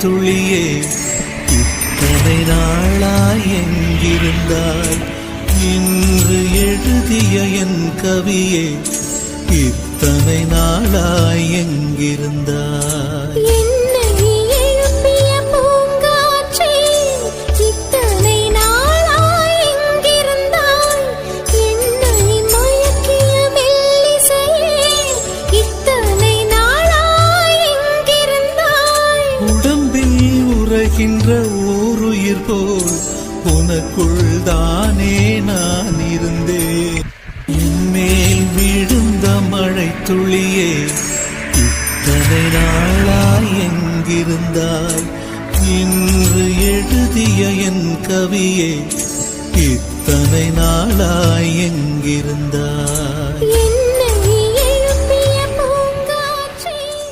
துளியே, இத்தனை நாளாய் எங்கிருந்தாய்? இன்று எழுதிய என் கவியே, இத்தனை நாளாய் எங்கிருந்தாய்? ஓருயிர் போல் உனக்குள் தானே நான் இருந்தேன். என்மேல் விழுந்த மழை துளியே, இத்தனை நாளாய் எங்கிருந்தாய்? இன்று எழுதிய என் கவியே, இத்தனை நாளாய் எங்கிருந்தாய்?